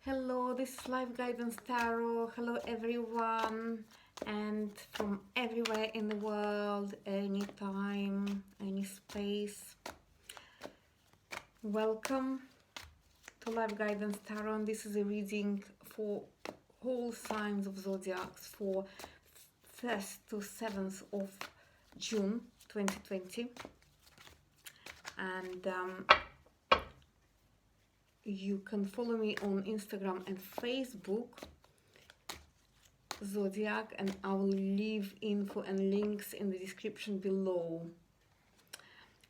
Hello, this is Life Guidance Tarot. Hello everyone, and from everywhere in the world, anytime, any space. Welcome to Life Guidance Tarot, and this is a reading for all signs of zodiacs for 1st to 7th of June 2020. And you can follow me on Instagram and Facebook, Zodiac, and I will leave info and links in the description below.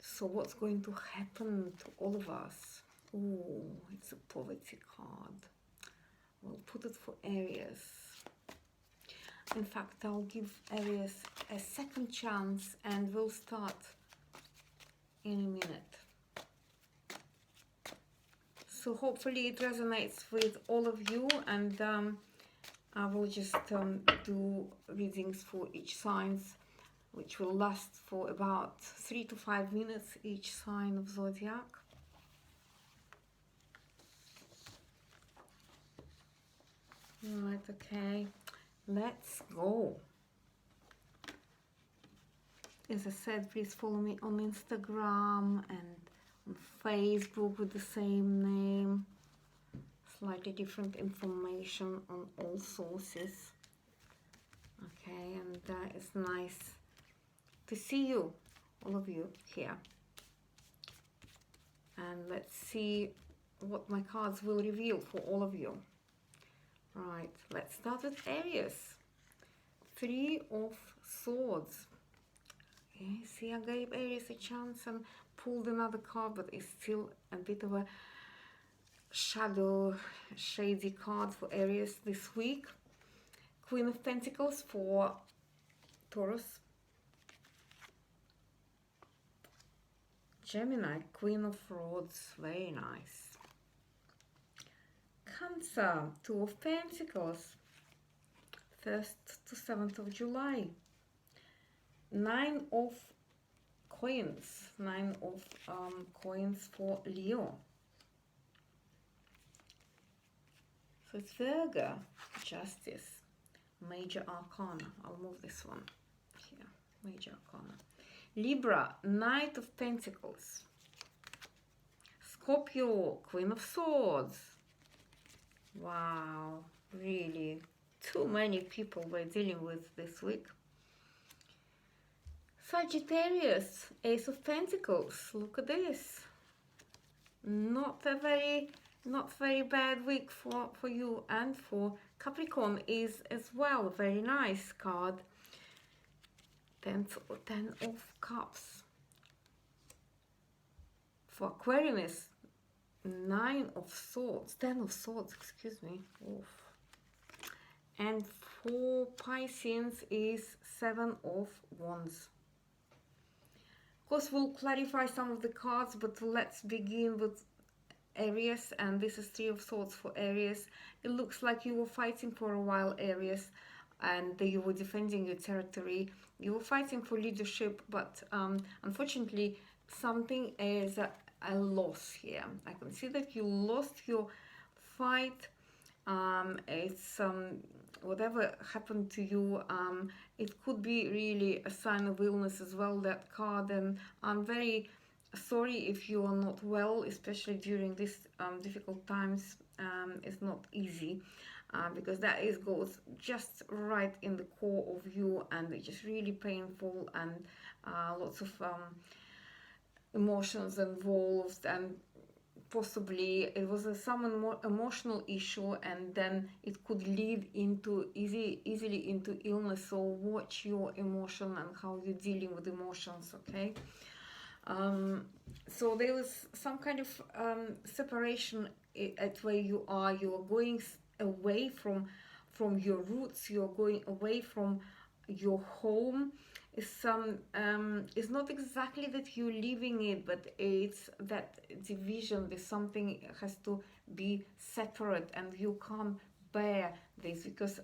So what's going to happen to all of us? Oh, it's a poverty card. We'll put it for Aries. In fact, I'll give Aries a second chance and we'll start in a minute. So hopefully it resonates with all of you, and I will just do readings for each signs, which will last for about 3 to 5 minutes each sign of zodiac. Right, okay, let's go. As I said, please follow me on Instagram and on Facebook with the same name. Slightly different information on all sources. Okay, and it's nice to see you, all of you here. And let's see what my cards will reveal for all of you. Right, let's start with Aries. 3 of Swords. Okay, see, I gave Aries a chance and pulled another card, but it's still a bit of a shadow, shady card for Aries this week. Queen of Pentacles for Taurus. Gemini, Queen of Rods, very nice. Cancer, 2 of Pentacles, 1st to 7th of July. 9 of Coins, 9 of coins for Leo. So it's Virgo, Justice, Major Arcana. I'll move this one here, Major Arcana. Libra, Knight of Pentacles. Scorpio, Queen of Swords. Wow, really, too many people we're dealing with this week. Sagittarius, Ace of Pentacles. Look at this. Not very bad week for you, and for Capricorn is as well. Very nice card. 10 of Cups. For Aquarius, 9 of Swords. 10 of Swords, excuse me. Oof. And for Pisces is 7 of Wands. Of course, we'll clarify some of the cards, but let's begin with Aries, and this is 3 of Swords for Aries. It looks like you were fighting for a while, Aries, and you were defending your territory. You were fighting for leadership, but unfortunately, something is a loss here. I can see that you lost your fight. It's whatever happened to you, it could be really a sign of illness as well, that card, and I'm very sorry if you are not well, especially during this difficult times. It's not easy, because that goes just right in the core of you, and it's just really painful, and lots of emotions involved, and possibly it was some more emotional issue, and then it could lead into easily into illness. So watch your emotion and how you're dealing with emotions, okay? So there was some kind of separation at where you are going away from your roots, you're going away from your home. It's not exactly that you're leaving it, but it's that division. There's something has to be separate, and you can't bear this, because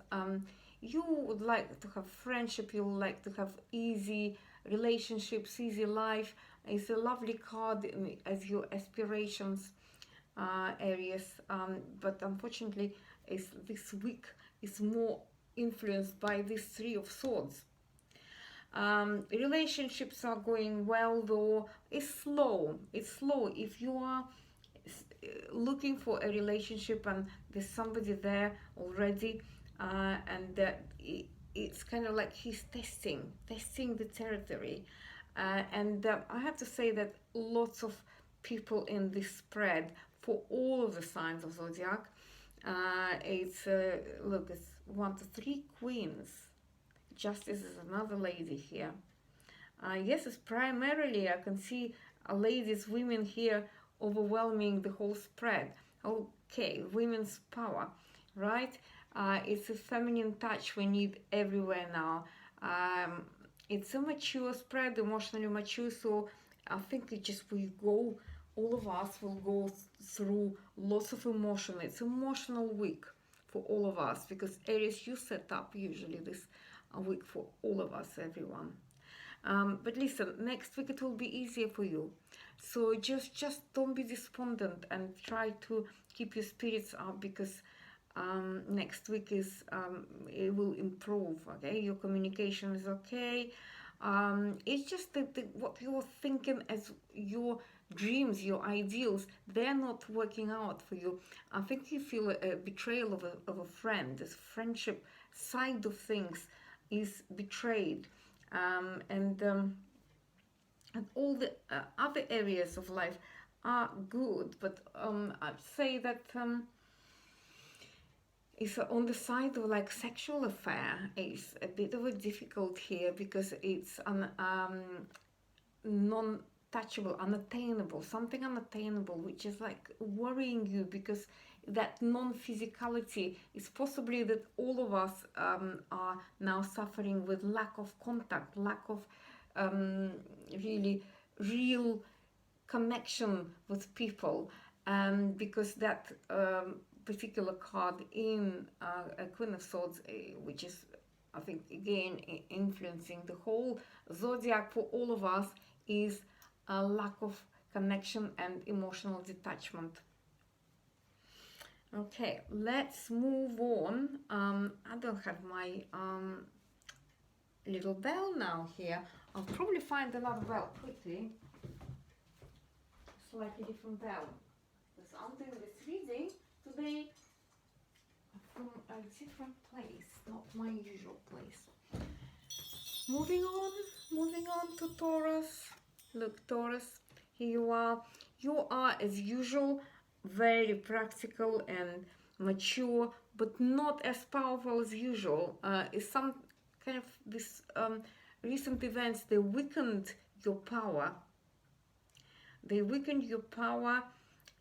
you would like to have friendship, you would like to have easy relationships, easy life. It's a lovely card as your aspirations, Aries, but unfortunately this week is more influenced by this Three of Swords. Relationships are going well, though it's slow. It's slow. If you are looking for a relationship and there's somebody there already, and it's kind of like he's testing the territory, and I have to say that lots of people in this spread for all of the signs of zodiac, it's look, it's 1 to 3 queens. Justice is another lady here. Yes, it's primarily, I can see ladies, women here overwhelming the whole spread. Okay, women's power, right? It's a feminine touch we need everywhere now. It's a mature spread, emotionally mature, so I think it just will go, all of us will go through lots of emotion. It's emotional week for all of us, because Aries, you set up usually this week for all of us, everyone. But listen, next week it will be easier for you. So just don't be despondent and try to keep your spirits up, because next week is it will improve. Okay, your communication is okay. It's just that what you're thinking as your dreams, your ideals, they're not working out for you. I think you feel a betrayal of a friend. This friendship side of things is betrayed, and all the other areas of life are good, but I'd say that it's on the side of like sexual affair is a bit of a difficult here, because it's an non-touchable, unattainable, something unattainable, which is like worrying you, because that non-physicality is possibly that all of us are now suffering with lack of contact, lack of really real connection with people, because that particular card in a Queen of Swords, which is, I think, again influencing the whole zodiac for all of us, is a lack of connection and emotional detachment. Okay, let's move on. I don't have my little bell now here. I'll probably find another bell quickly. Slightly different bell. Because I'm doing this reading today from a different place, not my usual place. Moving on to Taurus. Look, Taurus, here you are. You are, as usual, very practical and mature, but not as powerful as usual. It's some kind of this recent events, they weakened your power. They weakened your power,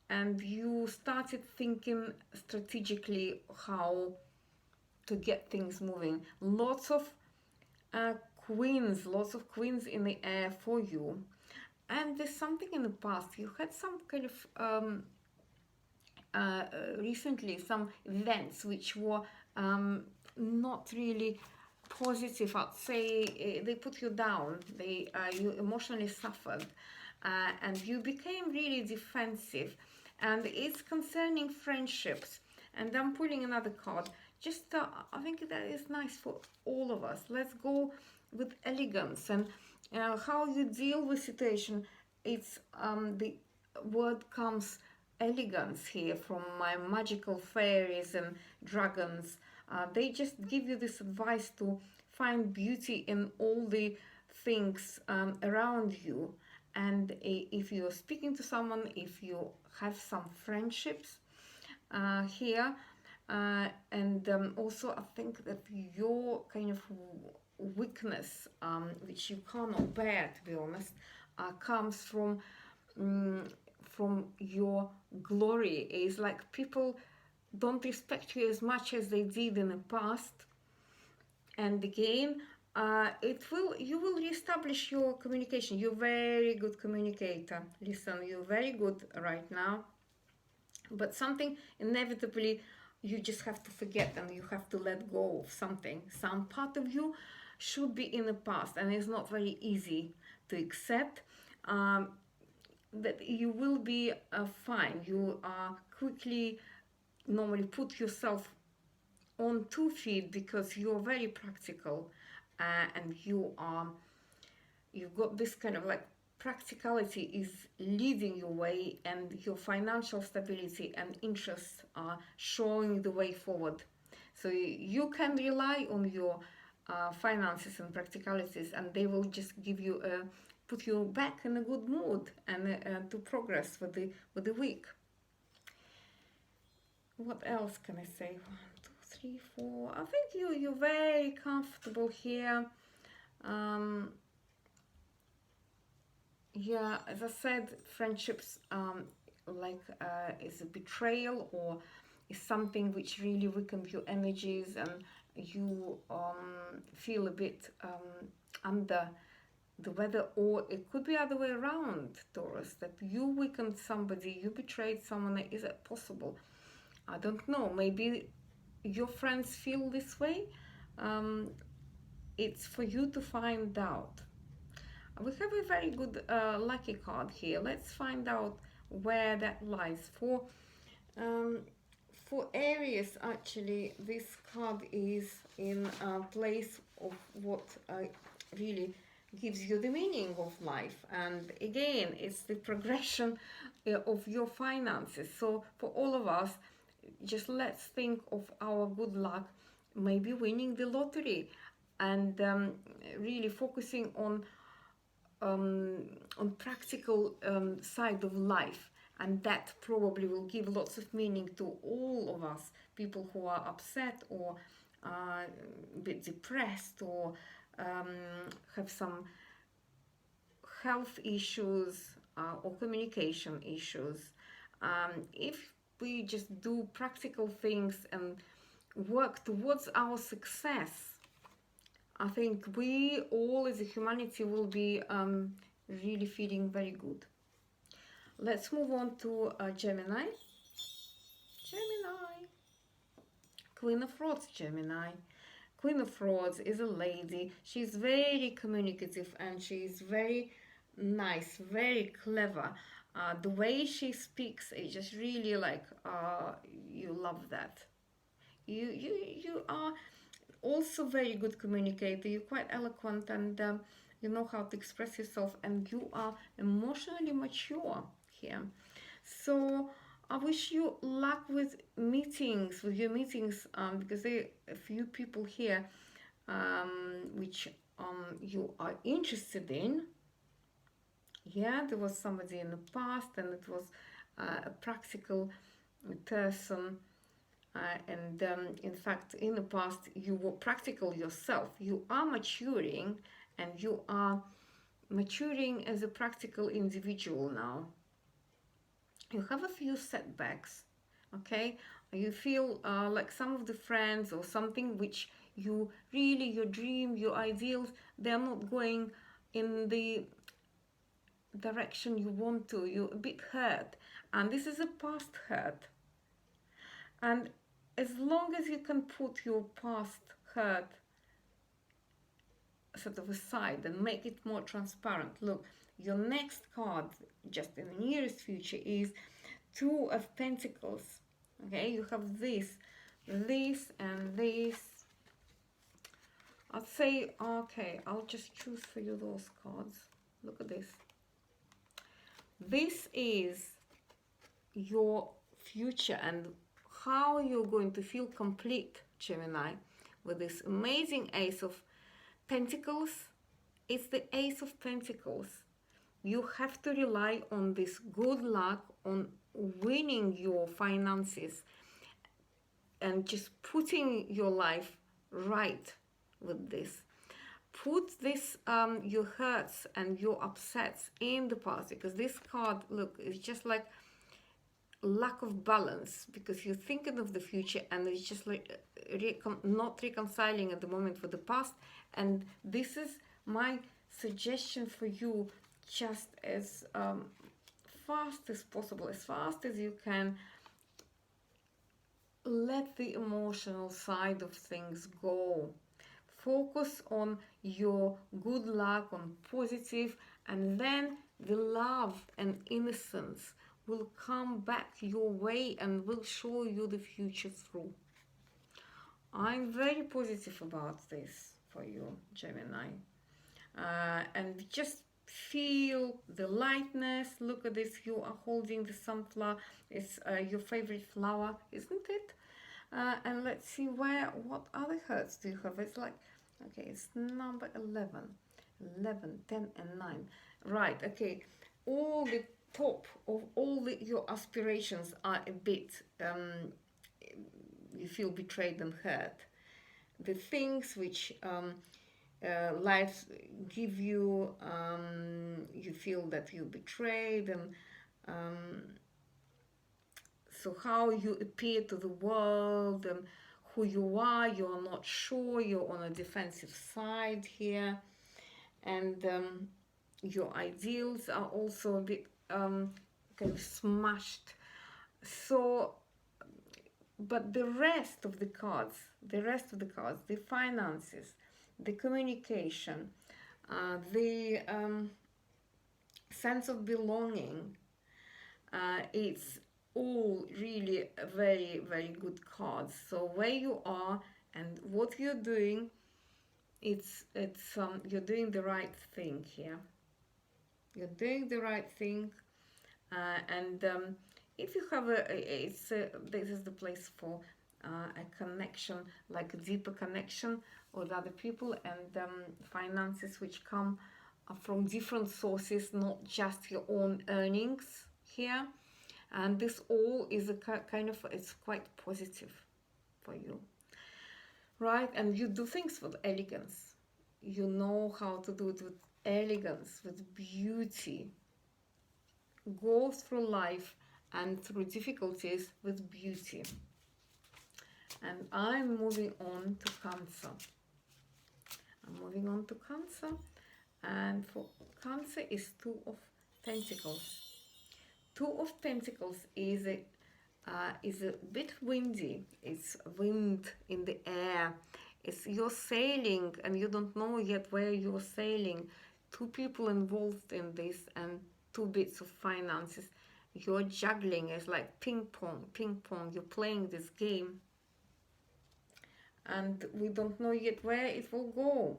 and you started thinking strategically how to get things moving. Lots of queens in the air for you. And there's something in the past. You had some kind of recently some events which were not really positive. I'd say they put you down. You emotionally suffered, and you became really defensive. And it's concerning friendships. And I'm pulling another card. Just I think that is nice for all of us. Let's go with elegance and how you deal with situation. It's the word comes elegance here from my magical fairies and dragons. They just give you this advice to find beauty in all the things around you. And if you're speaking to someone, if you have some friendships here, and also I think that your kind of weakness, which you cannot bear, to be honest, comes from your glory. Is like people don't respect you as much as they did in the past, and again you will reestablish your communication. You're very good communicator. Listen, you're very good right now, but something inevitably you just have to forget, and you have to let go of something. Some part of you should be in the past, and it's not very easy to accept. that you will be fine. You quickly normally put yourself on 2 feet because you're very practical, and you've got this kind of like practicality is leading your way, and your financial stability and interests are showing the way forward. So you can rely on your finances and practicalities, and they will just give you put you back in a good mood and to progress with the week. What else can I say? 1, 2, 3, 4. I think you're very comfortable here. Yeah, as I said, friendships like is a betrayal, or is something which really weakens your energies, and you feel a bit under the weather. Or it could be other way around, Taurus, that you weakened somebody, you betrayed someone. Is it possible? I don't know. Maybe your friends feel this way. It's for you to find out. We have a very good lucky card here. Let's find out where that lies. For Aries, actually, this card is in a place of what really gives you the meaning of life. And again, it's the progression of your finances. So for all of us, just let's think of our good luck, maybe winning the lottery, and really focusing on practical side of life, and that probably will give lots of meaning to all of us, people who are upset or a bit depressed, or have some health issues or communication issues. If we just do practical things and work towards our success, I think we all as a humanity will be really feeling very good. Let's move on to Gemini. Gemini. Queen of Rods, Gemini. Queen of Rods is a lady. She's very communicative, and she's very nice, very clever. The way she speaks is just really like, you love that. You are also very good communicator. You're quite eloquent, and you know how to express yourself, and you are emotionally mature here. So I wish you luck with your meetings, because there are a few people here which you are interested in. Yeah, there was somebody in the past, and it was a practical person. And in fact, in the past, you were practical yourself. You are maturing, and you are maturing as a practical individual now. You have a few setbacks, okay? You feel like some of the friends or something which you really, your dream, your ideals, they're not going in the direction you want to. You're a bit hurt, and this is a past hurt. And as long as you can put your past hurt sort of aside and make it more transparent. Look, your next card, just in the nearest future, is Two of Pentacles. Okay, you have this, and this. I'd say, okay, I'll just choose for you those cards. Look at this. This is your future, and how you're going to feel complete, Gemini, with this amazing Ace of Pentacles. It's the Ace of Pentacles. You have to rely on this good luck, on winning your finances, and just putting your life right with this. Put this, your hurts and your upsets in the past, because this card, look, is just like lack of balance, because you're thinking of the future, and it's just like not reconciling at the moment with the past. And this is my suggestion for you, just as fast as possible, as fast as you can, let the emotional side of things go. Focus on your good luck, on positive, and then the love and innocence will come back your way and will show you the future through. I'm very positive about this for you, Gemini. And just feel the lightness. Look at this, you are holding the sunflower. It's your favorite flower, isn't it? And let's see what other hearts do you have. It's like, okay, it's number 11, 10 and 9. Right, okay, all the top of all your aspirations are a bit, you feel betrayed and hurt. The things which life give you, you feel that you betrayed, and so how you appear to the world and who you are not sure, you're on a defensive side here, and your ideals are also a bit kind of smashed. So, but the rest of the cards, the finances, the communication, the sense of belonging, it's all really very, very good cards. So where you are and what you're doing, it's you're doing the right thing here. You're doing the right thing, and if you have this is the place for a connection, like a deeper connection with other people, and finances which come from different sources, not just your own earnings here. And this all is a kind of, it's quite positive for you, right? And you do things with elegance. You know how to do it with elegance, with beauty. Go through life and through difficulties with beauty. And I'm moving on to Cancer. And for Cancer is Two of Pentacles. Two of Pentacles is a bit windy. It's wind in the air. It's you're sailing and you don't know yet where you're sailing. Two people involved in this and two bits of finances. You're juggling. It's like ping pong. You're playing this game. And we don't know yet where it will go.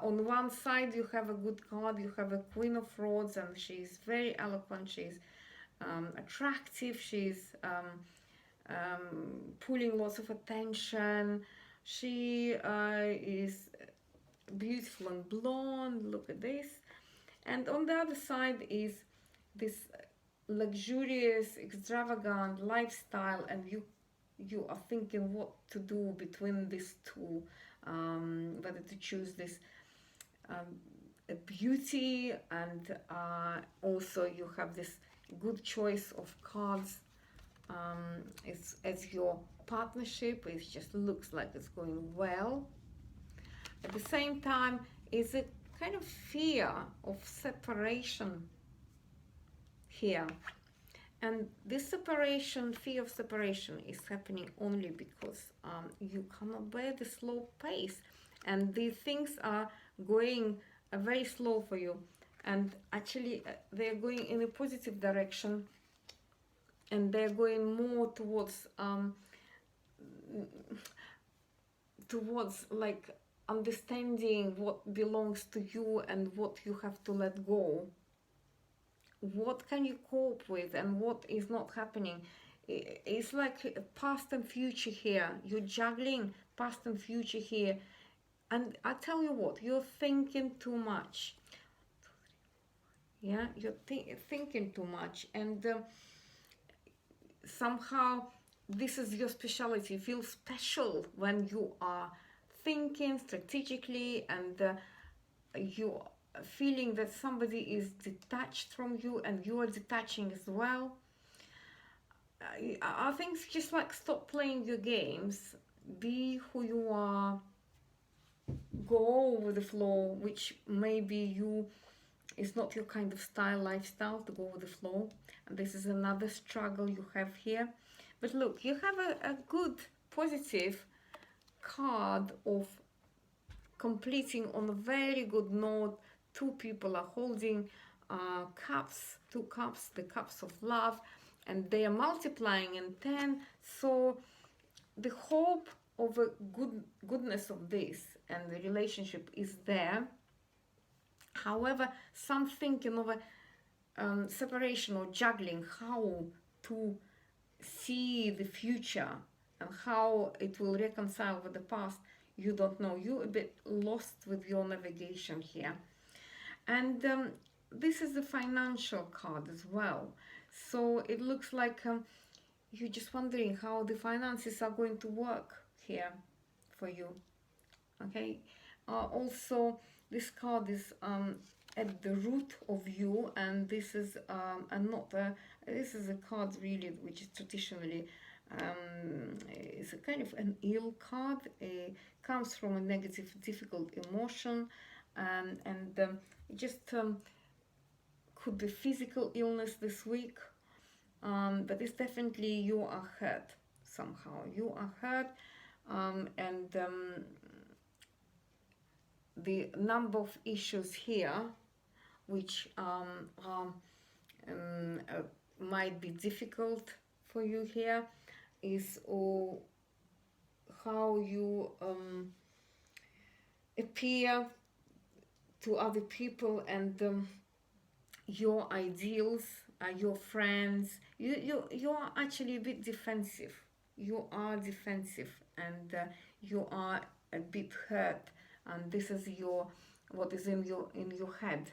On one side you have a good card, you have a Queen of Rods, and she's very eloquent, she's attractive, she's pulling lots of attention, she is beautiful and blonde, look at this. And on the other side is this luxurious, extravagant lifestyle, and you are thinking what to do between these two, whether to choose this beauty, and also you have this good choice of cards. As your partnership, it just looks like it's going well. At the same time, is a kind of fear of separation here. And this separation, fear of separation, is happening only because you cannot bear the slow pace. And these things are going very slow for you. And actually, they're going in a positive direction. And they're going more towards like understanding what belongs to you and what you have to let go. What can you cope with and what is not happening? It's like past and future here. You're juggling past and future here. And I tell you what, you're thinking too much. Yeah, you're thinking too much. And somehow this is your specialty. You feel special when you are thinking strategically, and you feeling that somebody is detached from you and you are detaching as well. I think it's just like stop playing your games, be who you are, go with the flow, which maybe you is not your kind of lifestyle to go with the flow. And this is another struggle you have here. But look, you have a good positive card of completing on a very good note two people are holding cups, two cups, the cups of love, and they are multiplying in 10. So the hope of a goodness of this and the relationship is there. However, some thinking of a separation or juggling, how to see the future and how it will reconcile with the past, you don't know. You're a bit lost with your navigation here. And this is the financial card as well. So it looks like you're just wondering how the finances are going to work here for you. Okay. Also, this card is at the root of you, and this is this is a card really which is traditionally it's a kind of an ill card. It comes from a negative, difficult emotion, and it just could be physical illness this week, but it's definitely you are hurt somehow. You are hurt, and the number of issues here which might be difficult for you here is how you appear to other people, and your ideals, your friends. You are actually a bit defensive. You are defensive, and you are a bit hurt, and this is what is in your head,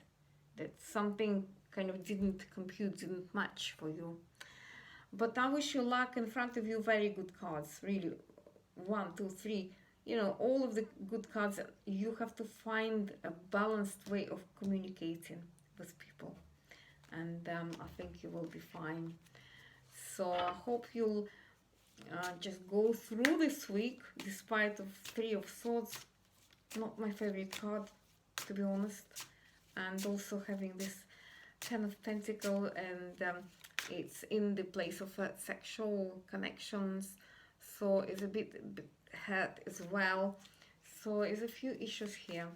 that something kind of didn't compute, didn't match for you. But I wish you luck. In front of you, very good cards, really. 1, 2, 3, you know, all of the good cards. You have to find a balanced way of communicating with people, and I think you will be fine. So I hope you'll just go through this week, despite of 3 of Swords, not my favorite card, to be honest, and also having this 10 of Pentacles, and it's in the place of sexual connections, so it's a bit hurt as well. So there's a few issues here.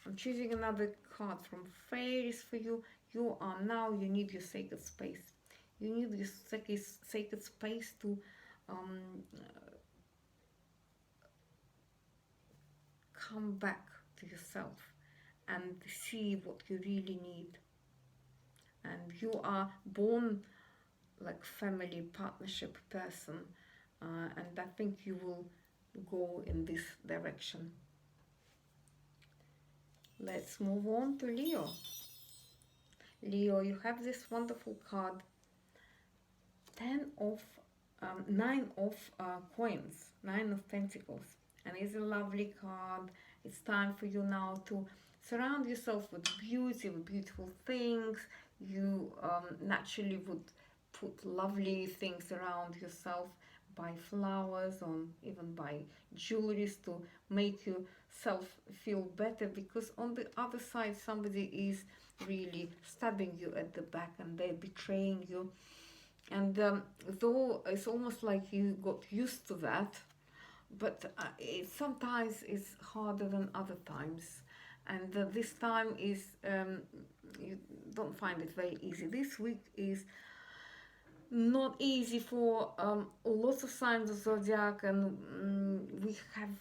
I'm choosing another card from Fairies for you. You need your sacred space. You need your sacred space to come back to yourself and see what you really need. And you are born like family partnership person, and I think you will go in this direction. Let's move on to Leo. Leo, you have this wonderful card, 9 of coins, 9 of Pentacles, and it's a lovely card. It's time for you now to surround yourself with beauty, with beautiful things. You naturally would put lovely things around yourself, buy flowers, or even buy jewelry to make yourself feel better, because on the other side somebody is really stabbing you at the back and they're betraying you. And though it's almost like you got used to that, but sometimes it's harder than other times. And this time is, you don't find it very easy. This week is not easy for lots of signs of zodiac, and we have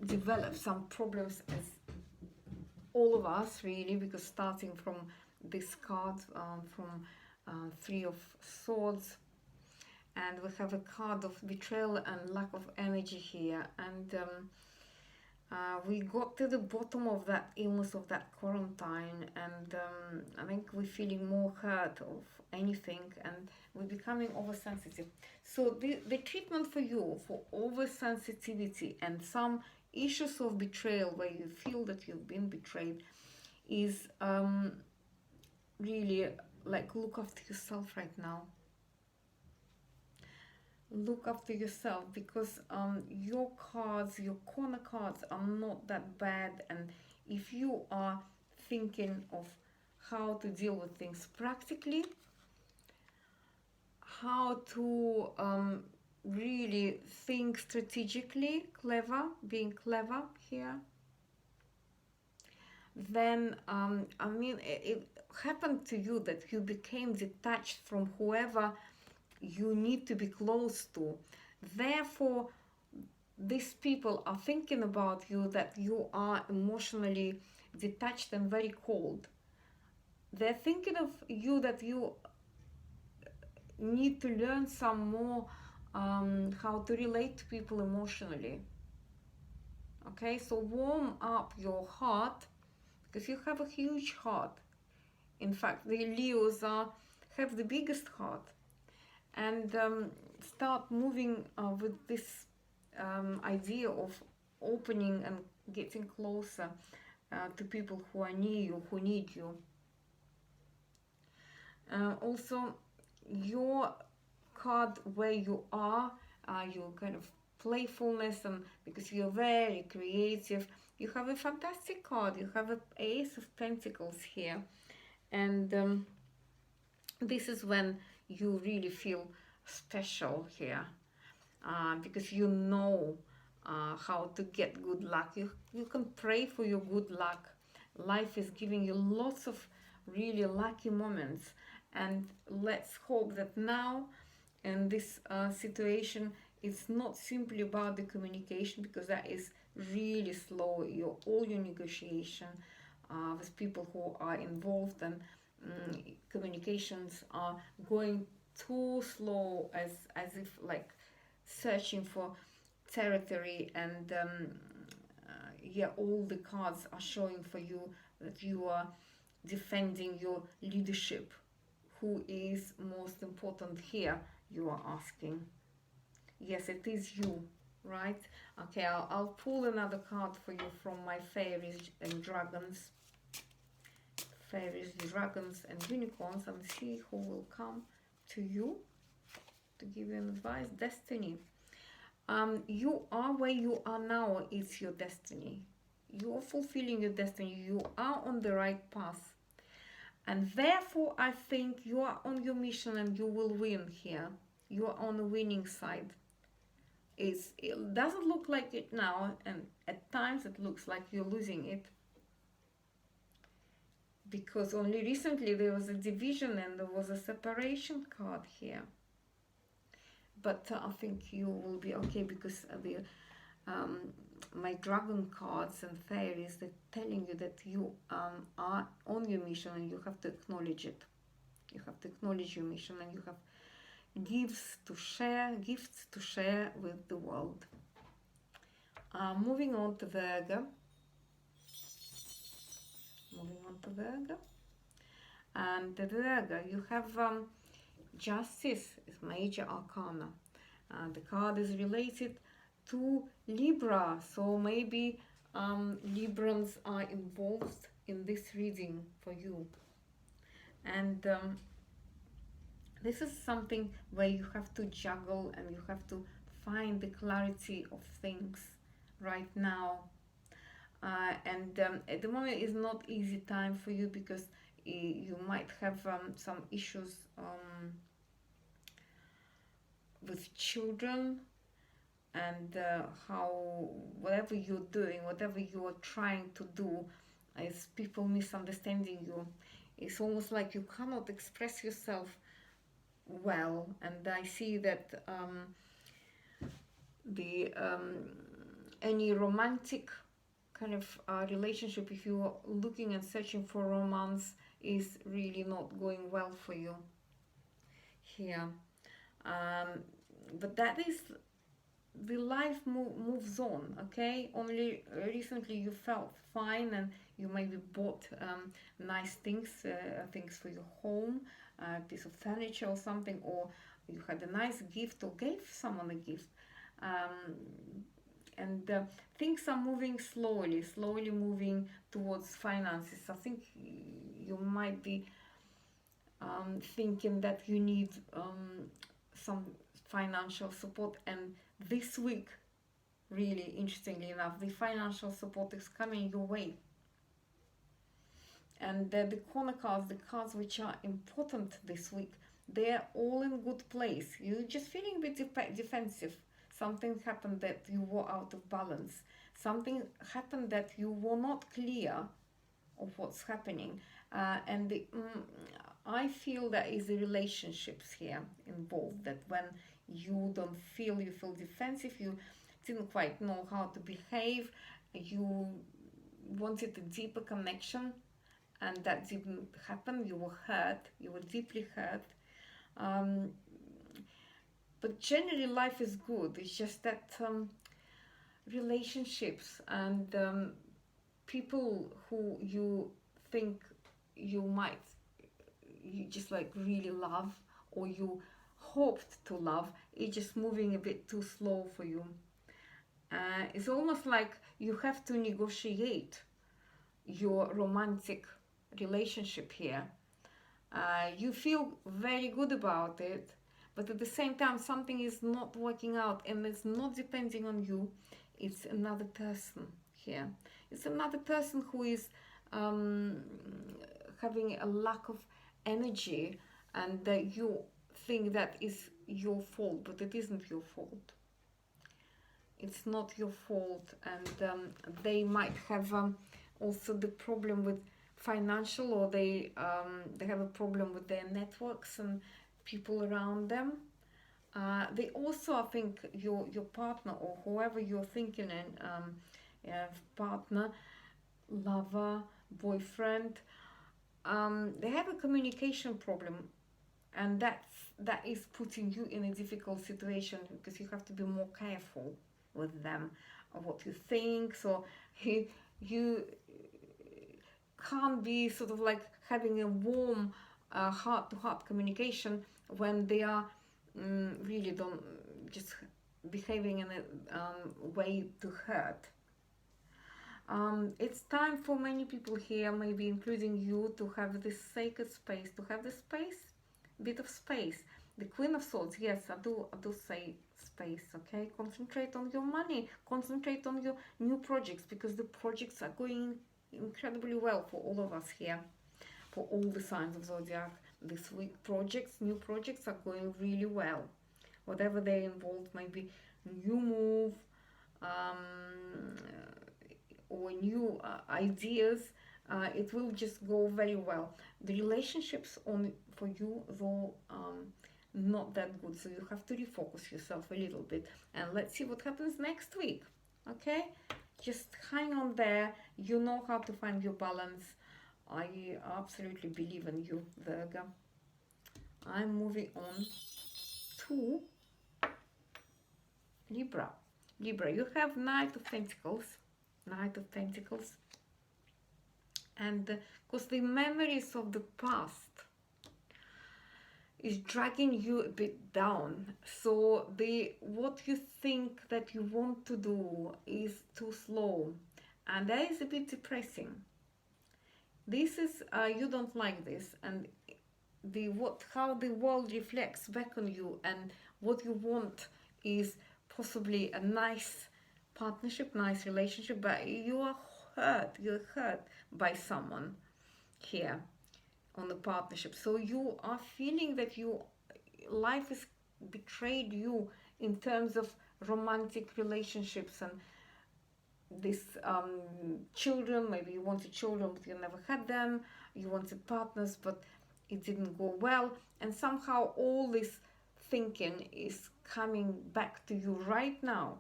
developed some problems as all of us, really, because starting from this card, from 3 of Swords, and we have a card of betrayal and lack of energy here, and we got to the bottom of that illness, of that quarantine, and I think we're feeling more hurt of anything, and we're becoming oversensitive. So the treatment for you for oversensitivity and some issues of betrayal where you feel that you've been betrayed is really like, look after yourself right now. Look after yourself, because your cards, your corner cards, are not that bad. And if you are thinking of how to deal with things practically, how to really think strategically, being clever here, then I mean it happened to you that you became detached from whoever you need to be close to. Therefore, these people are thinking about you that you are emotionally detached and very cold. They're thinking of you that you need to learn some more how to relate to people emotionally. Okay, so warm up your heart, because you have a huge heart. In fact, the Leos have the biggest heart. And start moving with this idea of opening and getting closer to people who are near you, who need you. Also, your card where you are, your kind of playfulness, and because you're very creative, you have a fantastic card. You have an Ace of Pentacles here, and this is when you really feel special here, because you know how to get good luck. You can pray for your good luck. Life is giving you lots of really lucky moments, and let's hope that now in this situation it's not simply about the communication, because that is really slow. All your negotiation with people who are involved, and communications are going too slow, as if like searching for territory, and yeah, all the cards are showing for you that you are defending your leadership. Who is most important here, you are asking? Yes, it is you, right? Okay, I'll pull another card for you from my fairies and dragons. Fairies, dragons and unicorns, and see who will come to you to give you advice. Destiny. You are where you are now. It's your destiny. You are fulfilling your destiny. You are on the right path, and therefore I think you are on your mission and you will win here. You are on the winning side. It doesn't look like it now, and at times it looks like you're losing it, because only recently there was a division and there was a separation card here. But I think you will be okay, because the my dragon cards and fairies, they're telling you that you are on your mission and you have to acknowledge it. You have to acknowledge your mission, and you have gifts to share with the world. Moving on to Virgo. And the Virgo, you have Justice is major arcana. The card is related to Libra, so maybe Librans are involved in this reading for you. And this is something where you have to juggle and you have to find the clarity of things right now. And at the moment is not easy time for you, because you might have some issues with children, and how whatever you're doing, whatever you are trying to do, is people misunderstanding you. It's almost like you cannot express yourself well, and I see that any romantic kind of relationship, if you are looking and searching for romance, is really not going well for you here. But that is the life moves on. Okay, only recently you felt fine, and you maybe bought nice things, things for your home, a piece of furniture or something, or you had a nice gift or gave someone a gift, and things are moving slowly moving towards finances. I think you might be thinking that you need some financial support, and this week, really interestingly enough, the financial support is coming your way. And the corner cards, the cards which are important this week, they're all in good place. You're just feeling a bit defensive. Something happened that you were out of balance. Something happened that you were not clear of what's happening. I feel there is the relationships here involved, that when you don't feel, you feel defensive, you didn't quite know how to behave, you wanted a deeper connection, and that didn't happen. You were hurt, you were deeply hurt. But generally life is good. It's just that relationships and people who you think you just like really love, or you hoped to love, it's just moving a bit too slow for you. It's almost like you have to negotiate your romantic relationship here. You feel very good about it, but at the same time something is not working out, and it's not depending on you. It's another person here. It's another person who is having a lack of energy, and you think that is your fault, but it isn't your fault. It's not your fault. And they might have also the problem with financial, or they have a problem with their networks and people around them. They also, I think, your partner, or whoever you're thinking in, partner, lover, boyfriend, they have a communication problem, and that is putting you in a difficult situation, because you have to be more careful with them of what you think. So you can't be sort of like having a warm heart-to-heart communication when they are really don't just behaving in a way to hurt. It's time for many people here, maybe including you, to have this sacred space, to have this space, bit of space. The Queen of Swords, yes, I do say space, okay? Concentrate on your money, concentrate on your new projects, because the projects are going incredibly well for all of us here, for all the signs of Zodiac. This week, new projects are going really well. Whatever they involve, maybe new move, or new ideas, it will just go very well. The relationships for you, though, not that good, so you have to refocus yourself a little bit, and let's see what happens next week. Okay, just hang on there. You know how to find your balance. I absolutely believe in you, Virgo. I'm moving on to Libra. Libra, you have Knight of Pentacles, and because the memories of the past is dragging you a bit down, so what you think that you want to do is too slow, and that is a bit depressing. This is you don't like this, and how the world reflects back on you, and what you want is possibly a nice partnership, nice relationship, but you're hurt by someone here on the partnership. So you are feeling that life has betrayed you in terms of romantic relationships, and this children, maybe you wanted children but you never had them, you wanted partners but it didn't go well, and somehow all this thinking is coming back to you right now.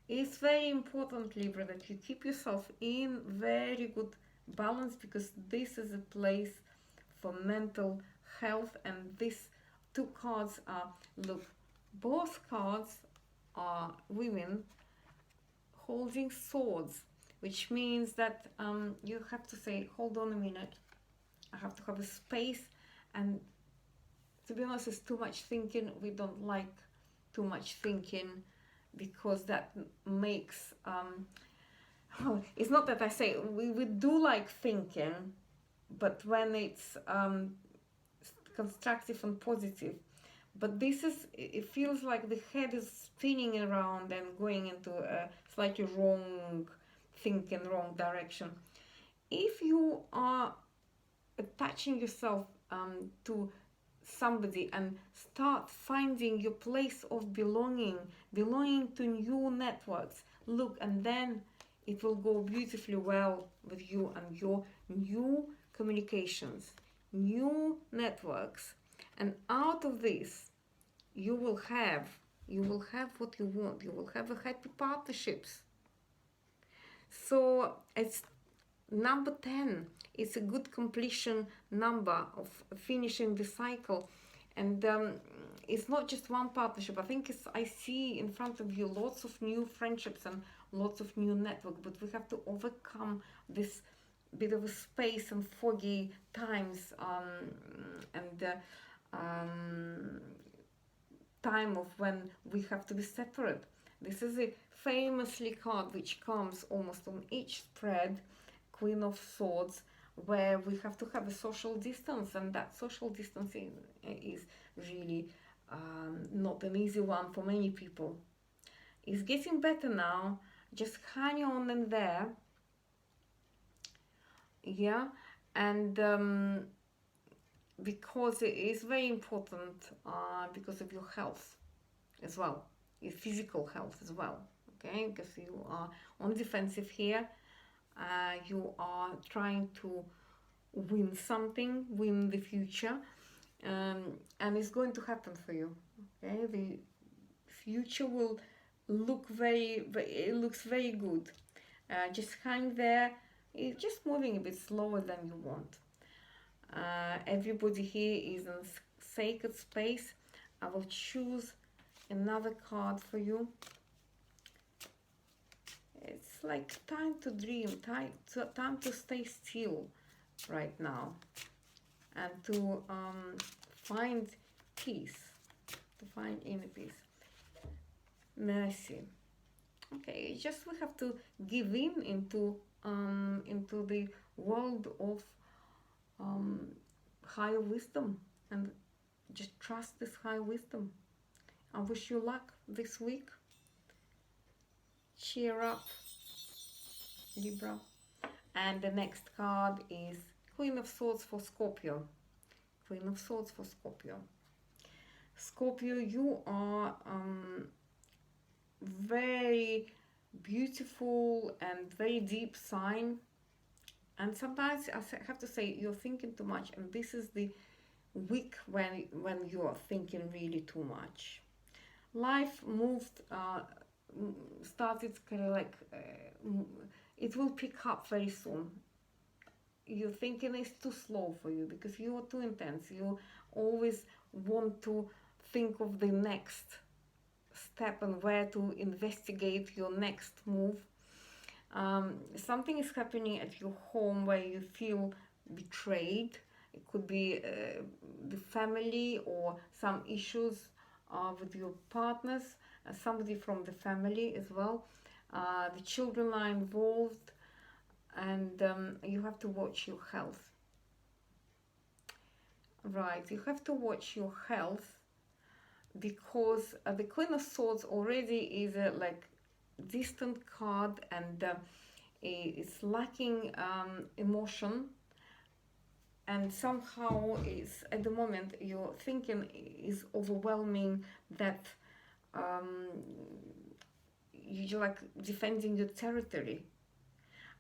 It's very important, Libra, that you keep yourself in very good balance, because this is a place for mental health. And these two cards are, look, both cards are women holding swords, which means that you have to say, hold on a minute, I have to have a space. And to be honest, it's too much thinking. We don't like too much thinking, because that makes it's not that I say we do like thinking, but when it's constructive and positive. But this is, it feels like the head is spinning around and going into a slightly wrong thinking, wrong direction. If you are attaching yourself to somebody and start finding your place of belonging to new networks, look, and then it will go beautifully well with you and your new communications, new networks, and out of this you will have what you want. You will have a happy partnerships. So it's number 10. It's a good completion number of finishing the cycle. And it's not just one partnership. I think I see in front of you lots of new friendships and lots of new network, but we have to overcome this bit of a space and foggy times and time of when we have to be separate. This is a famously card which comes almost on each spread, Queen of Swords, where we have to have a social distance, and that social distancing is really not an easy one for many people. It's getting better now. Just hang on in there. Yeah, and because it is very important because of your health as well, your physical health as well. Okay, because you are on defensive here. You are trying to win something, win the future, and it's going to happen for you. Okay, the future will look it looks very good. Just hang there. It's just moving a bit slower than you want. Everybody here is in sacred space. I will choose another card for you. It's like time to dream, time to stay still right now, and to find peace, to find inner peace. Mercy. Okay, just we have to give in into the world of higher wisdom, and just trust this higher wisdom. I wish you luck this week. Cheer up, Libra. And the next card is Queen of Swords for Scorpio. Queen of Swords for Scorpio. Scorpio, you are very beautiful and very deep sign. And sometimes I have to say you're thinking too much, and this is the week when you are thinking really too much. Life started kind of like it will pick up very soon. You're thinking it's too slow for you because you are too intense. You always want to think of the next step and where to investigate your next move. Something is happening at your home where you feel betrayed. It could be the family or some issues with your partners, somebody from the family as well. The children are involved, and you have to watch your health. Right, you have to watch your health because the Queen of Swords already is a like distant card, and it's lacking emotion, and somehow it's at the moment your thinking is overwhelming that you're like defending your territory.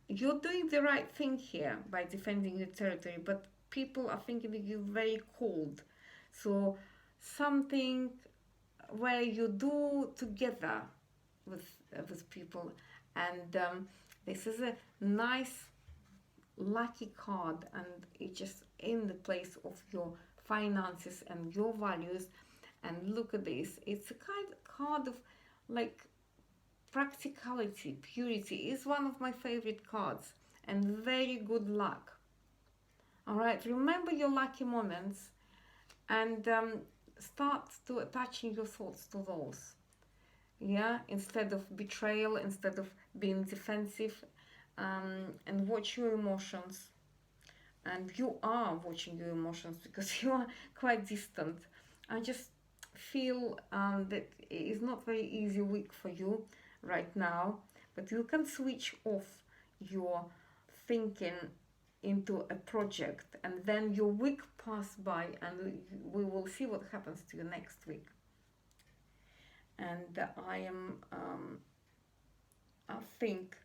You're doing the right thing here by defending your territory, but people are thinking that you're very cold. So something where you do together with people, and this is a nice lucky card, and it's just in the place of your finances and your values. And look at this, it's a card of like practicality, purity. Is one of my favorite cards, and very good luck. All right, remember your lucky moments, and start to attaching your thoughts to those. Yeah, instead of betrayal, instead of being defensive, and watch your emotions. And you are watching your emotions because you are quite distant. I just feel that it is not very easy week for you right now, but you can switch off your thinking into a project, and then your week pass by, and we will see what happens to you next week. And I think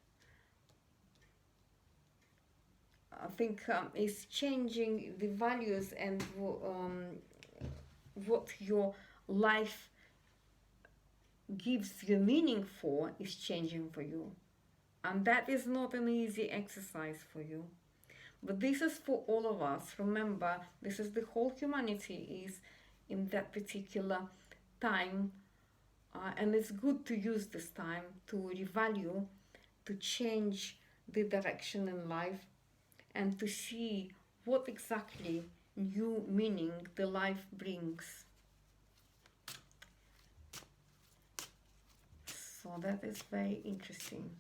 I think is changing the values and what your life gives you meaning for is changing for you. And that is not an easy exercise for you. But this is for all of us. Remember, this is the whole humanity is in that particular time. And it's good to use this time to revalue, to change the direction in life, and to see what exactly new meaning the life brings. So that is very interesting.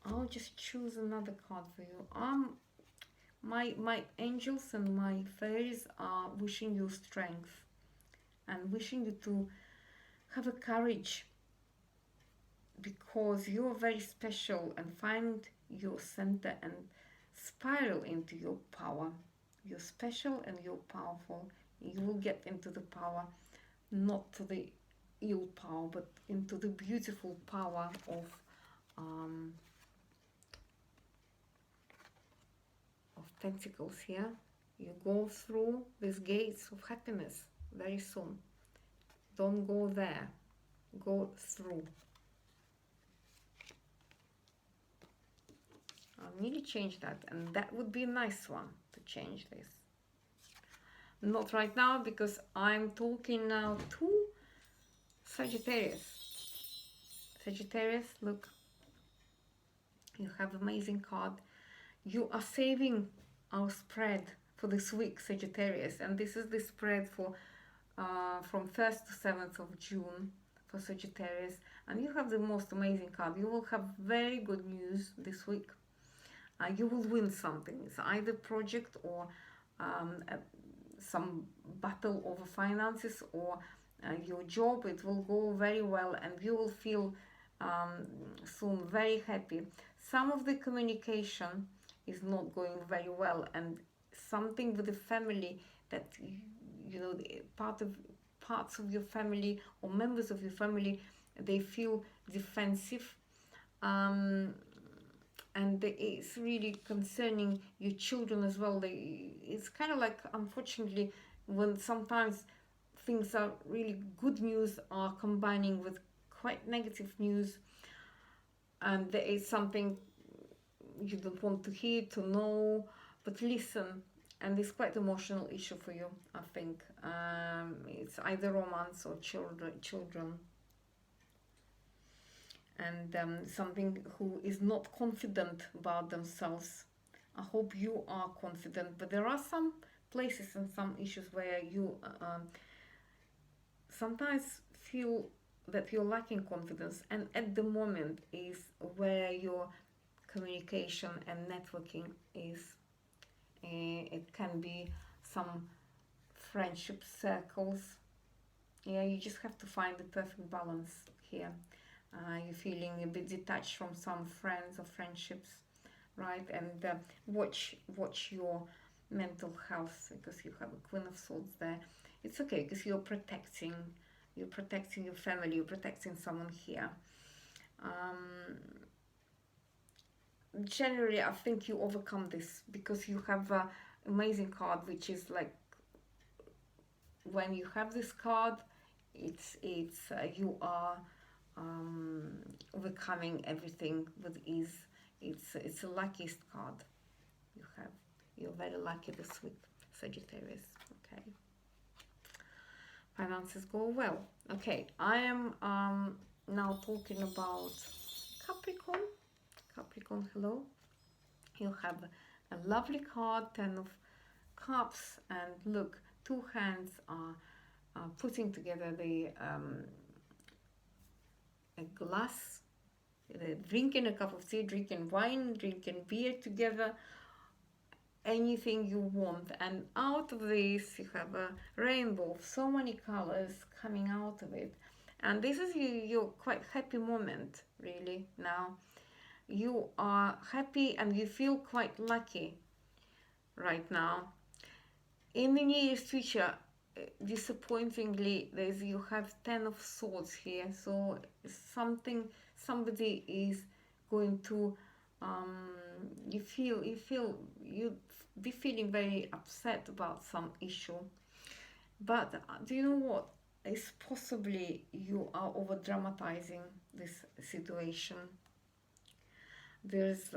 I'll just choose another card for you. My angels and my fairies are wishing you strength and wishing you to have a courage, because you're very special, and find your center and spiral into your power. You're special and you're powerful. You will get into the power, not to the ill power, but into the beautiful power of Pentacles here. You go through these gates of happiness very soon. Don't go there, go through. I'll really change that, and that would be a nice one to change this. Not right now, because I'm talking now to Sagittarius. Sagittarius, look, you have amazing card. You are saving our spread for this week, Sagittarius, and this is the spread for from 1st to 7th of June for Sagittarius, and you have the most amazing card. You will have very good news this week. You will win something. It's either project or some battle over finances, or your job. It will go very well, and you will feel soon very happy. Some of the communication is not going very well, and something with the family that you know, parts of your family or members of your family, they feel defensive, and it's really concerning your children as well. It's kind of like, unfortunately, when sometimes things are really good news are combining with quite negative news, and there is something you don't want to hear, to know, but listen. And it's quite emotional issue for you, I think. It's either romance or children. And something who is not confident about themselves. I hope you are confident, but there are some places and some issues where you sometimes feel that you're lacking confidence, and at the moment is where your communication and networking is. It can be some friendship circles. Yeah, you just have to find the perfect balance here. You're feeling a bit detached from some friends or friendships, right? And watch your mental health, because you have a Queen of Swords there. It's okay, because you're protecting your family, you're protecting someone here. Generally, I think you overcome this, because you have an amazing card, which is like, when you have this card, it's you are overcoming everything with ease. It's the luckiest card you have. You're very lucky this week, Sagittarius. Okay. Finances go well. Okay, I am now talking about Capricorn. Capricorn, hello. You have a lovely card, 10 of Cups, and look, two hands are putting together the a glass, drinking a cup of tea, drinking wine, drinking beer together, anything you want. And out of this you have a rainbow of so many colors coming out of it, and this is your quite happy moment really now. You are happy and you feel quite lucky right now. In the nearest future, disappointingly, you have 10 of Swords here, so somebody is going to you'd be feeling very upset about some issue. But do you know what? It's possibly you are over dramatizing this situation. There's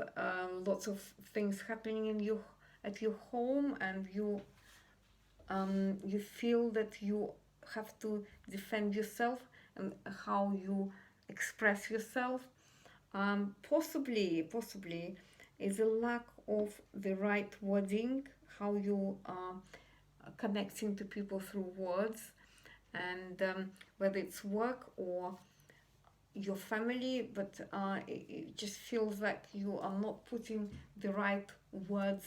lots of things happening in you at your home, and you feel that you have to defend yourself and how you express yourself. Possibly is a lack of the right wording, how you are connecting to people through words, and whether it's work or your family, but it just feels like you are not putting the right words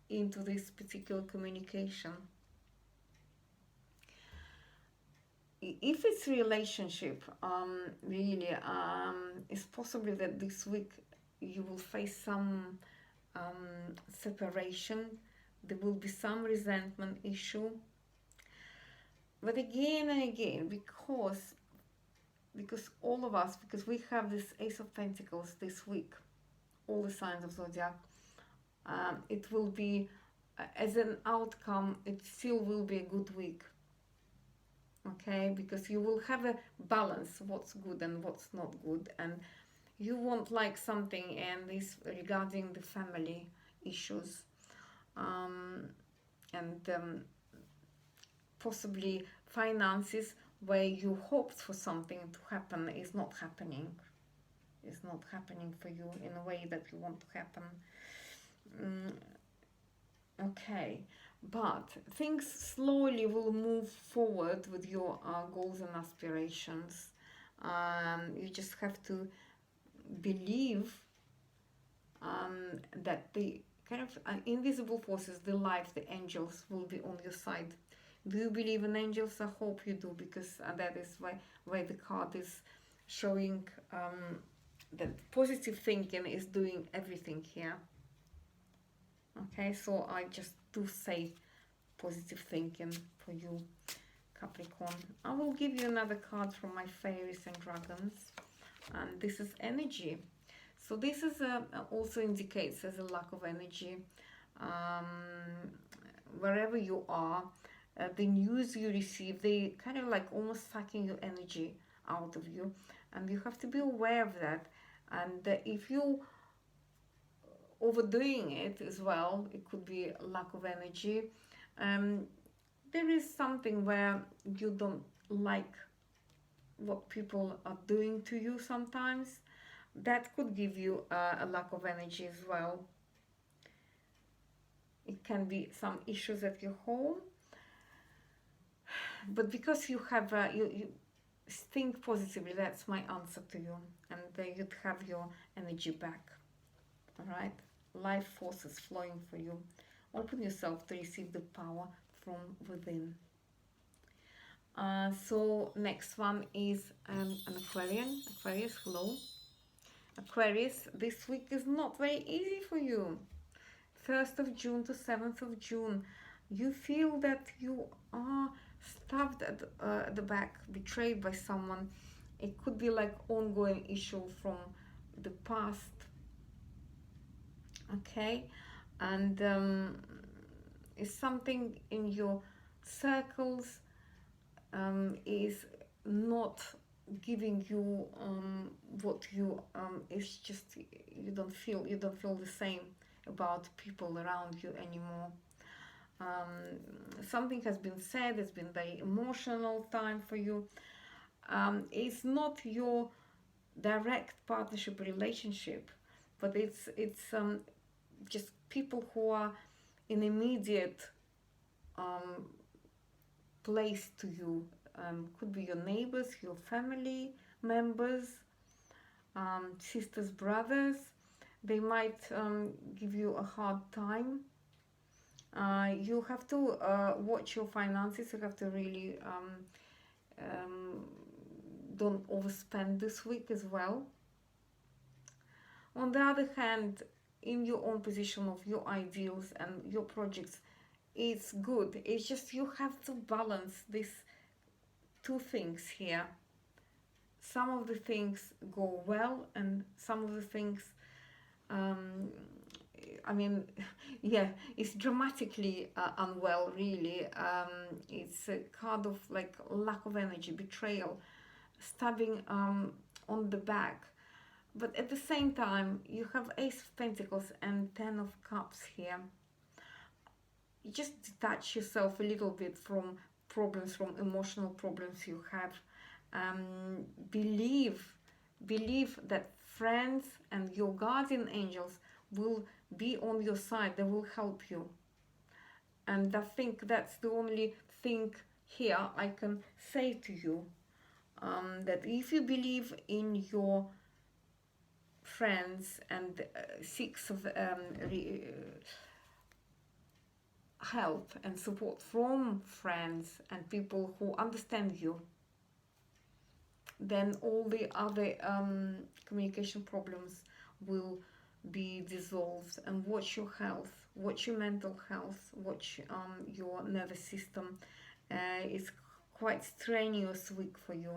into this particular communication. If it's relationship, really, it's possibly that this week you will face some separation. There will be some resentment issue. But again and again, because all of us, because we have this Ace of Pentacles this week, all the signs of Zodiac, it will be, as an outcome, it still will be a good week. Okay, because you will have a balance, what's good and what's not good, and you won't like something, and this regarding the family issues, and possibly finances, where you hoped for something to happen is not happening. It's not happening for you in a way that you want to happen. Okay, but things slowly will move forward with your goals and aspirations. You just have to believe that the kind of invisible forces, the light, the angels, will be on your side. Do you believe in angels? I hope you do, because that is why the card is showing that positive thinking is doing everything here. Okay, so I just do say positive thinking for you, Capricorn. I will give you another card from my fairies and dragons, and this is energy. So this is also indicates as a lack of energy. Wherever you are, the news you receive, they kind of like almost sucking your energy out of you, and you have to be aware of that. And if you overdoing it as well, it could be a lack of energy. There is something where you don't like what people are doing to you sometimes. That could give you a lack of energy as well. It can be some issues at your home, but because you have you think positively, that's my answer to you, and you'd have your energy back. All right, life forces flowing for you. Open yourself to receive the power from within. So next one is an Aquarian. Aquarius, hello. Aquarius, this week is not very easy for you. 1st of June to 7th of June, you feel that you are stabbed at the back, betrayed by someone. It could be like ongoing issue from the past. Okay, and it's something in your circles is not giving you what you it's just you don't feel the same about people around you anymore. Something has been said, it's been very emotional time for you. It's not your direct partnership relationship, but it's just people who are in immediate place to you. Could be your neighbors, your family members, sisters, brothers. They might give you a hard time. You have to watch your finances. You have to really don't overspend this week as well. On the other hand, in your own position of your ideals and your projects, it's good. It's just you have to balance these two things here. Some of the things go well, and some of the things I mean, yeah, it's dramatically unwell, really. It's a card of like lack of energy, betrayal, stabbing on the back. But at the same time, you have Ace of Pentacles and Ten of Cups here. You just detach yourself a little bit from problems, from emotional problems you have. Believe that friends and your guardian angels will be on your side. They will help you. And I think that's the only thing here I can say to you. That if you believe in your friends and seek help and support from friends and people who understand you, then all the other communication problems will be dissolved. And watch your health, watch your mental health, watch your nervous system. It's quite strenuous week for you.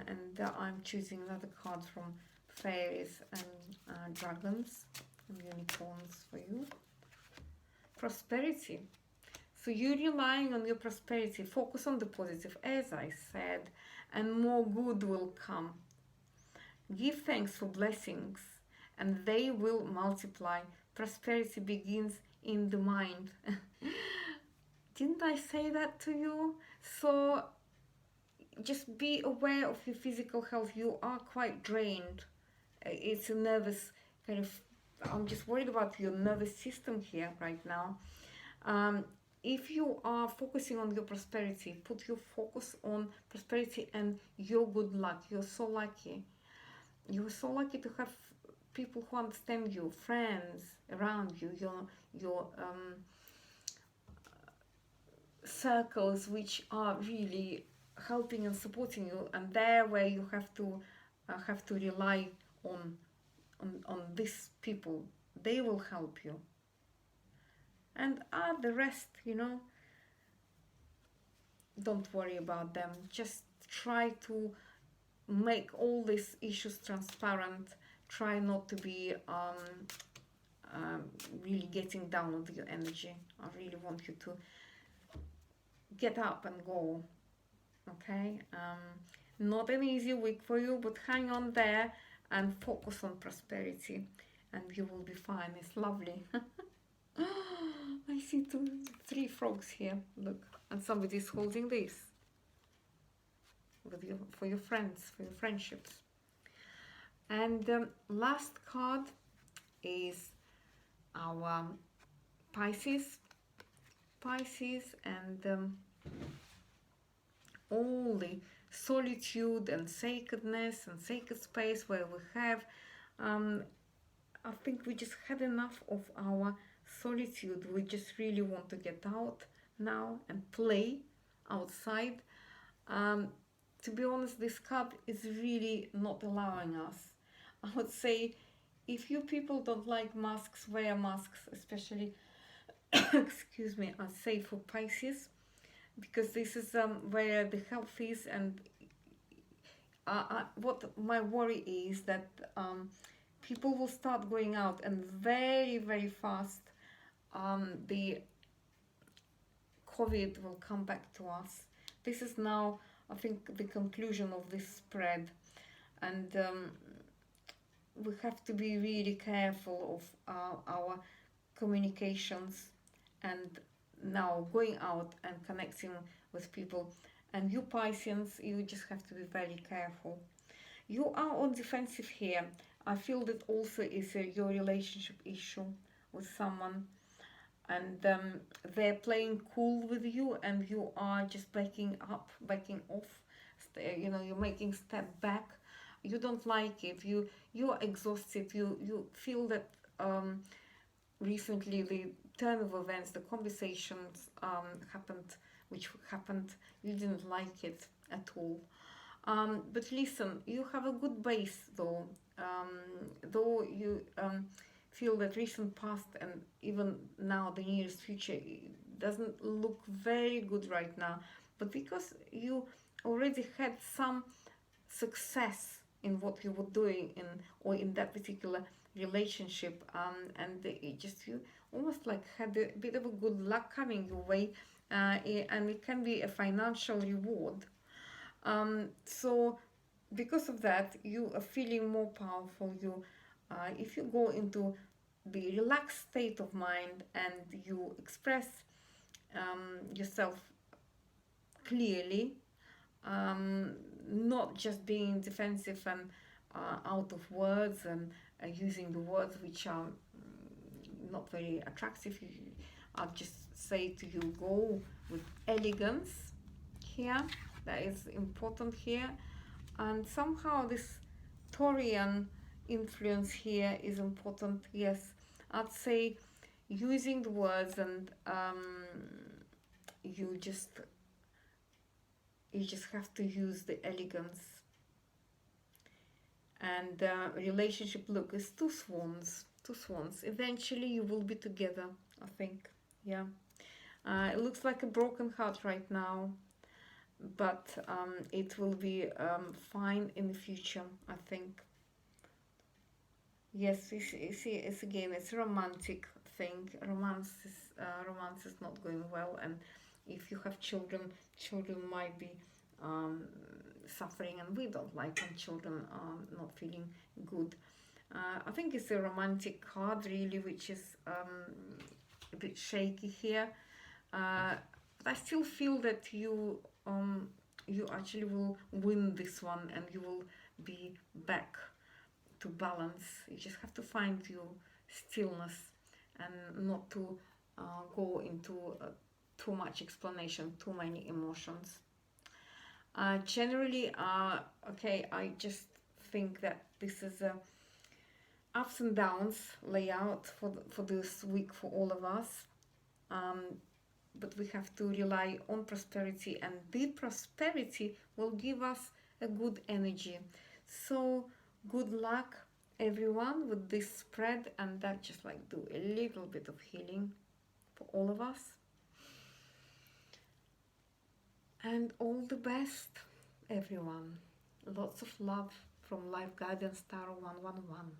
And I'm choosing another card from fairies and dragons and unicorns for you. Prosperity. So you're relying on your prosperity. Focus on the positive, as I said, and more good will come. Give thanks for blessings, and they will multiply. Prosperity begins in the mind. Didn't I say that to you? So just be aware of your physical health. You are quite drained. It's a nervous kind of, I'm just worried about your nervous system here right now. If you are focusing on your prosperity, put your focus on prosperity and your good luck. You're so lucky. You're so lucky to have people who understand you, friends around you, your circles which are really helping and supporting you, and there where you have to rely on these people. They will help you. And the rest, don't worry about them. Just try to make all these issues transparent. Try not to be really getting down with your energy. I really want you to get up and go. Okay? Not an easy week for you, but hang on there and focus on prosperity, and you will be fine. It's lovely. I see 3 frogs here. Look, and somebody's holding this with you, for your friends, for your friendships. And last card is our Pisces. And all the solitude and sacredness and sacred space where we have, I think we just had enough of our solitude. We just really want to get out now and play outside. To be honest, this card is really not allowing us. I would say, if you people don't like masks, wear masks, especially excuse me, I'd say for Pisces, because this is where the health is. And what my worry is that people will start going out, and very, very fast the COVID will come back to us. This is now, I think, the conclusion of this spread. And we have to be really careful of our communications, and now going out and connecting with people. And you Pisceans, you just have to be very careful. You are on defensive here. I feel that also is your relationship issue with someone, and they're playing cool with you, and you are just backing off. You're making step back. You don't like it. You're exhausted. You feel that recently the turn of events, the conversations which happened, you didn't like it at all. But listen, you have a good base though. Though you feel that recent past and even now the nearest future doesn't look very good right now, but because you already had some success in what you were doing in, or in that particular relationship, and it just, you almost like had a bit of a good luck coming your way, and it can be a financial reward. So because of that, you are feeling more powerful. You, if you go into the relaxed state of mind and you express yourself clearly, not just being defensive and out of words, and using the words which are not very attractive. I'll just say to you, go with elegance here. That is important here. And somehow this Taurian influence here is important. Yes, I'd say using the words, and you just have to use the elegance. And relationship, look, is two swans. Eventually you will be together, I think. Yeah. It looks like a broken heart right now, but it will be fine in the future, I think. Yes, you see, it's again, it's a romantic thing. Romance is not going well, and if you have children might be suffering, and we don't like when children are not feeling good. I think it's a romantic card, really, which is a bit shaky here. But I still feel that you actually will win this one, and you will be back to balance. You just have to find your stillness, and not to go into too much explanation, too many emotions. Generally, okay, I just think that this is a ups and downs layout for this week for all of us. But we have to rely on prosperity, and the prosperity will give us a good energy. So good luck, everyone, with this spread, and that just like do a little bit of healing for all of us. And all the best, everyone. Lots of love from Life Guidance Tarot 111.